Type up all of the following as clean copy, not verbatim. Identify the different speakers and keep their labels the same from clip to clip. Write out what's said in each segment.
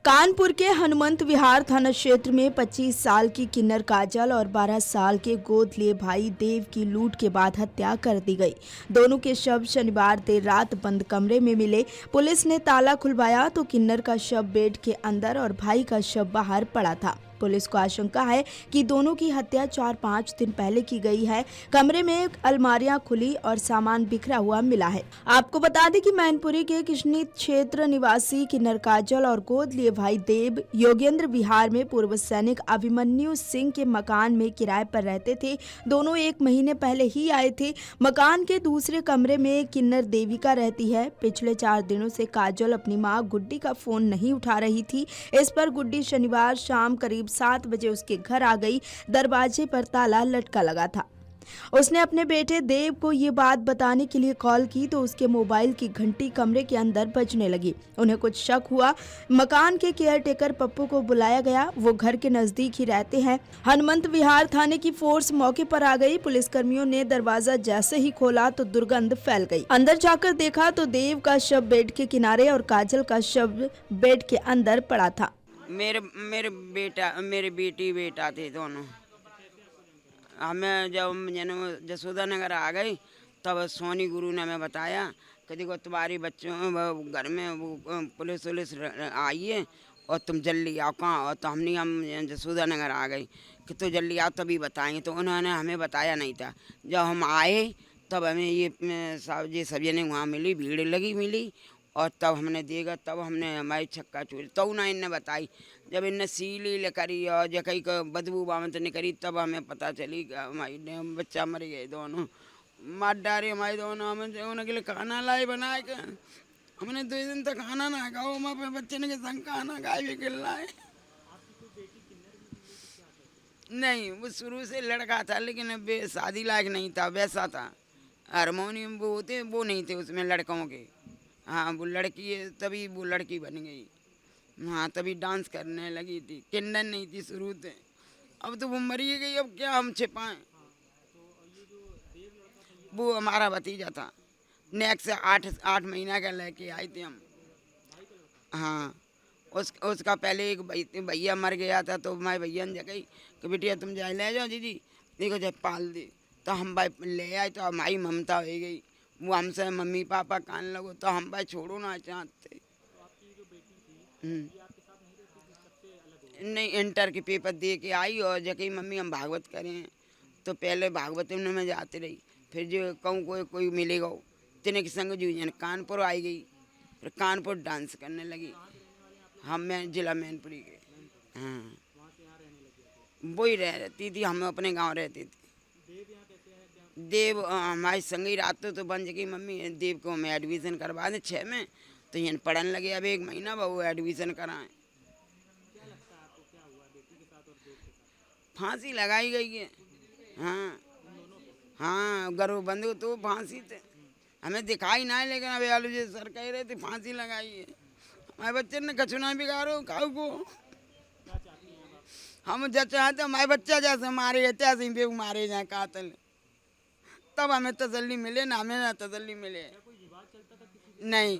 Speaker 1: कानपुर के हनुमंत विहार थाना क्षेत्र में 25 साल की किन्नर काजल और 12 साल के गोद लिए भाई देव की लूट के बाद हत्या कर दी गई। दोनों के शव शनिवार देर रात बंद कमरे में मिले। पुलिस ने ताला खुलवाया तो किन्नर का शव बेड के अंदर और भाई का शव बाहर पड़ा था। पुलिस को आशंका है कि दोनों की हत्या 4-5 दिन पहले की गई है। कमरे में अलमारियां खुली और सामान बिखरा हुआ मिला है। आपको बता दें कि मैनपुरी के किशनी क्षेत्र निवासी किन्नर काजल और गोद लिए भाई देव योगेंद्र विहार में पूर्व सैनिक अभिमन्यु सिंह के मकान में किराए पर रहते थे। दोनों 1 महीने पहले ही आए थे। मकान के दूसरे कमरे में किन्नर देविका रहती है। पिछले 4 दिनों से काजल अपनी मां गुड्डी का फोन नहीं उठा रही थी। इस पर गुड्डी शनिवार शाम करीब 7 बजे उसके घर आ गई। दरवाजे पर ताला लटका लगा था। उसने अपने बेटे देव को ये बात बताने के लिए कॉल की तो उसके मोबाइल की घंटी कमरे के अंदर बजने लगी। उन्हें कुछ शक हुआ। मकान के केयरटेकर पप्पू को बुलाया गया। वो घर के नजदीक ही रहते हैं। हनुमंत विहार थाने की फोर्स मौके पर आ गई। पुलिसकर्मियों ने दरवाजा जैसे ही खोला तो दुर्गंध फैल गई। अंदर जाकर देखा तो देव का शव बेड के किनारे और काजल का शव बेड के अंदर पड़ा था।
Speaker 2: मेरे बेटी बेटा थे दोनों। हमें जब जसोदा नगर आ गई तब सोनी गुरु ने हमें बताया कि देखो तुम्हारे बच्चों घर में वो पुलिस आई है और तुम जल्दी आओ। कहाँ? और तो हम जसोदा नगर आ गई कि तो जल्दी आओ तभी बताएंगे। तो उन्होंने हमें बताया नहीं था। जब हम आए तब हमें ये सब जने वहाँ मिली, भीड़ लगी मिली और तब हमने देखा। तब हमने हमारी छक्का चूरी तो ना इनने बताई। जब इनने सीली करी और जो कहीं को बदबू बामत ने करी तब हमें पता चली कि हमारी बच्चा मर गए दोनों। मार डारे हमारे दोनों। हमें उनके लिए खाना लाए बनाए के हमने 2 दिन तक खाना ना खाओ। हमारे बच्चे ने के संग खाना खाए भी कर लाए। नहीं, वो शुरू से लड़का था लेकिन शादी लायक नहीं था। वैसा था हारमोनियम वो होते वो नहीं थे उसमें लड़कों के। हाँ, वो लड़की है तभी वो लड़की बन गई। हाँ, तभी डांस करने लगी थी। किन्नर नहीं थी शुरू से। अब तो वो मरी गई। अब क्या हम छिपाएं? वो हमारा भतीजा था। नेक्स्ट 8 महीना का लेके आए थे हम। हाँ, उसका पहले एक भैया मर गया था तो हमारे भैया ने जगह कि बेटिया तुम जाए ले जाओ दीदी देखो जब पाल दे। तो हम भाई ले आए तो हमारी ममता हो गई। वो हमसे मम्मी पापा कान लगो तो हम भाई छोड़ो ना चाहते। नहीं, इंटर के पेपर दे के आई और जबकि मम्मी हम भागवत करें तो पहले भागवत में जाते रही। फिर जो कहूँ कोई मिलेगा तिने के संग जो कानपुर आई गई। फिर कानपुर डांस करने लगी। हम जिला मैनपुरी के। हाँ, वही रहती थी। हम अपने गांव रहते थे। देव हमारे संग ही रात तो बन गई मम्मी। देव को हमें एडमिशन करवा दें 6 में तो यहाँ पढ़ने लगे। अब 1 महीना वो एडमिशन कराएं। फांसी लगाई गई है। हाँ हाँ, गर्व बंद तो फांसी थे। हमें दिखाई ना है लेकिन अभी आलू जी सर कह रहे थे फांसी लगाई है। हमारे बच्चे ने कछुना बिगाड़ो खाओ को। हम जब चाहते हमारे बच्चा जैसे मारे तैसे ही मारे जाए कातल। तब हमें तसल्ली मिले ना, हमें ना तसल्ली मिले। नहीं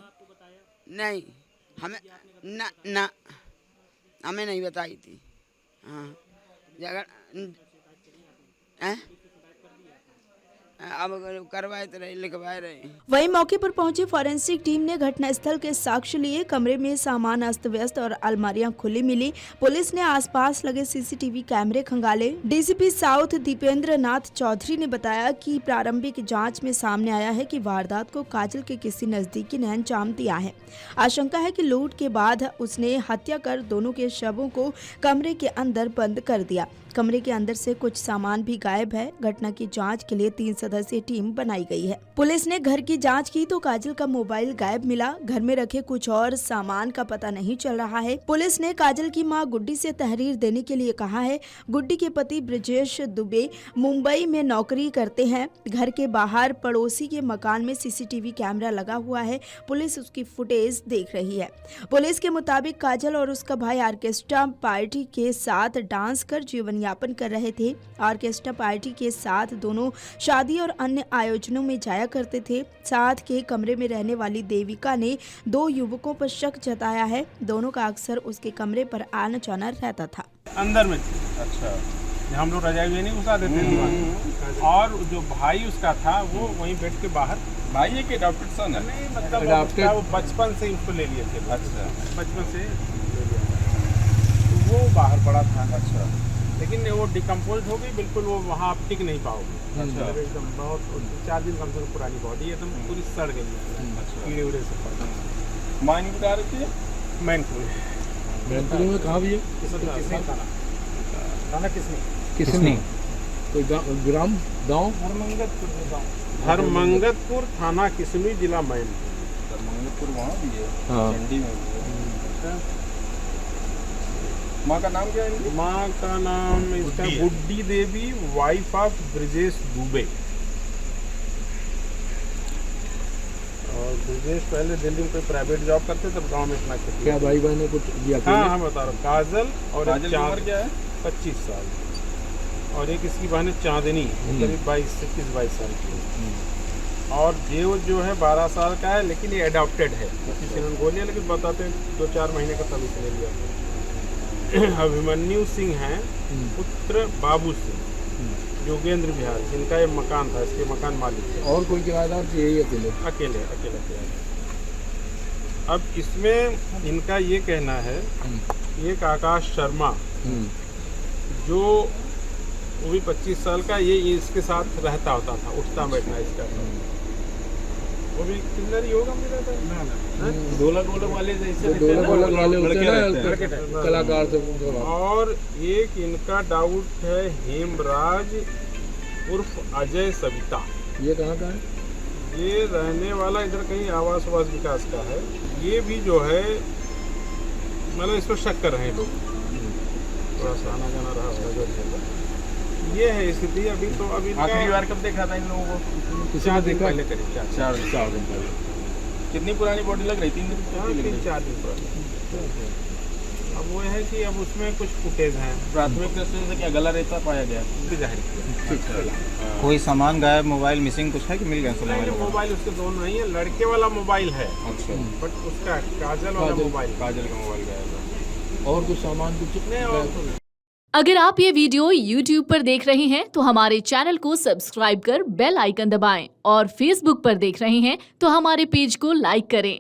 Speaker 2: नहीं, हमें ना हमें नहीं बताई थी। हाँ, जगह अब करवाए तो रहे लिखवाए रहे।
Speaker 1: वहीं मौके पर पहुंची फॉरेंसिक टीम ने घटनास्थल के साक्ष्य लिए। कमरे में सामान अस्त व्यस्त और अलमारियां खुली मिली। पुलिस ने आसपास लगे सीसीटीवी कैमरे खंगाले। डीसीपी साउथ दीपेंद्र नाथ चौधरी ने बताया कि प्रारंभिक जांच में सामने आया है कि वारदात को काजल के किसी नजदीकी ने अंजाम दिया है। आशंका है कि लूट के बाद उसने हत्या कर दोनों के शवों को कमरे के अंदर बंद कर दिया। कमरे के अंदर से कुछ सामान भी गायब है। घटना की जांच के लिए 3 सदस्यीय टीम बनाई गई है। पुलिस ने घर की जांच की तो काजल का मोबाइल गायब मिला। घर में रखे कुछ और सामान का पता नहीं चल रहा है। पुलिस ने काजल की मां गुड्डी से तहरीर देने के लिए कहा है। गुड्डी के पति ब्रजेश दुबे मुंबई में नौकरी करते हैं। घर के बाहर पड़ोसी के मकान में सीसीटीवी कैमरा लगा हुआ है। पुलिस उसकी फुटेज देख रही है। पुलिस के मुताबिक काजल और उसका भाई ऑर्केस्ट्रा पार्टी के साथ डांस कर जीवन यापन कर रहे थे। ऑर्केस्ट्रा पार्टी के साथ दोनों शादी शादी और अन्य आयोजनों में जाया करते थे। साथ के कमरे में रहने वाली देविका ने 2 युवकों पर शक जताया है। दोनों का अक्सर उसके कमरे पर आना जाना रहता था।
Speaker 3: अंदर में
Speaker 4: अच्छा।
Speaker 3: हम लोग रजाई में नहीं घुसा देते हैं, और जो भाई उसका था वो वहीं बेड के बाहर।
Speaker 4: भाई एक एडॉप्टेड सन है?
Speaker 3: नहीं, मतलब वो बचपन से उसको ले लिए थे।
Speaker 4: अच्छा।
Speaker 3: बचपन से ले लिया था, तो वो बाहर पड़ा था।
Speaker 4: अच्छा।
Speaker 3: लेकिन वो डिकम्पोज हो गई बिल्कुल, वो वहाँ आप टिक नहीं पाओगे।
Speaker 4: अच्छा।
Speaker 3: एकदम बहुत 4 दिन कम से कम पुरानी बॉडी एकदम पूरी सड़ गई है।
Speaker 4: अच्छा।
Speaker 3: कीड़े उड़े से पड़ गए।
Speaker 4: माँ इनकी कहाँ रहती है?
Speaker 3: मैनपुरी
Speaker 5: में कहाँ भी है?
Speaker 3: किसने थाना
Speaker 5: किसने? कोई ग्राम गाँव?
Speaker 3: हरमंगतपुर थाना किसनी, जिला मैनपुर।
Speaker 4: मंगलपुर वहाँ भी है?
Speaker 5: हाँ।
Speaker 4: चंडी में भी है। माँ का नाम क्या है इनकी?
Speaker 3: माँ का नाम इसका गुड्डी देवी, वाइफ ऑफ ब्रिजेश दुबे। और ब्रिजेश पहले दिल्ली में कोई प्राइवेट जॉब करते थे, गांव में इतना खेती।
Speaker 5: क्या भाई बहन ने कुछ दिया?
Speaker 3: हाँ, बता रहा हूँ। काजल और
Speaker 4: काजल की उम्र क्या है?
Speaker 3: 25 साल, और एक इसकी बहन है चांदनी, करीब 21-22 साल की। और देव जो है 12 साल का है, लेकिन ये अडॉप्टेड है। किसी ने बोल लिया, लेकिन बताते हैं 2-4 महीने का तब इसने लिया। अभिमन्यु सिंह है, पुत्र बाबू सिंह, योगेंद्र बिहार, जिनका ये मकान था, इसके मकान मालिक है।
Speaker 5: और कोई किराएदार से? यही अकेले?
Speaker 3: अकेले। अब इसमें इनका ये कहना है, एक आकाश शर्मा जो वो भी 25 साल का, ये इसके साथ रहता होता था, उठता बैठना इसका। वो भी किधर ही होगा मेरा था।
Speaker 4: ढोलक वाले जैसे
Speaker 5: ढोलक वाले होते
Speaker 4: लड़के
Speaker 5: हैं ना, कलाकार से।
Speaker 3: और एक इनका डाउट है हेमराज उर्फ अजय सविता।
Speaker 5: ये कहाँ का है?
Speaker 3: ये रहने वाला इधर कहीं आवास विकास का है। ये भी जो है, मतलब इसको शक कर रहे हैं लोग, थोड़ा सा आना जाना रहा उसका जो है। ये है स्थिति अभी। तो अभी
Speaker 4: आखिरी बार कब देखा था इन लोगों को?
Speaker 3: 4 दिन पहले करीब।
Speaker 4: 4 दिन पहले। कितनी पुरानी बॉडी लग रही? 3 दिन?
Speaker 3: 4 दिन पुरानी। अब वो है कि अब उसमें कुछ फुटेज हैं।
Speaker 4: प्राथमिक दृष्टि से क्या गला रेता पाया गया?
Speaker 3: जाहिर किया।
Speaker 6: कोई सामान गायब, मोबाइल मिसिंग कुछ है कि मिल गया?
Speaker 3: मोबाइल उसके दोनों नहीं है, लड़के वाला मोबाइल है।
Speaker 4: अच्छा।
Speaker 3: बट उसका काजल वाला मोबाइल,
Speaker 4: काजल का मोबाइल गायब है।
Speaker 5: और कुछ सामान कुछ
Speaker 3: नहीं, और तो नहीं।
Speaker 7: अगर आप ये वीडियो YouTube पर देख रहे हैं तो हमारे चैनल को सब्सक्राइब कर बेल आइकन दबाएं, और Facebook पर देख रहे हैं तो हमारे पेज को लाइक करें।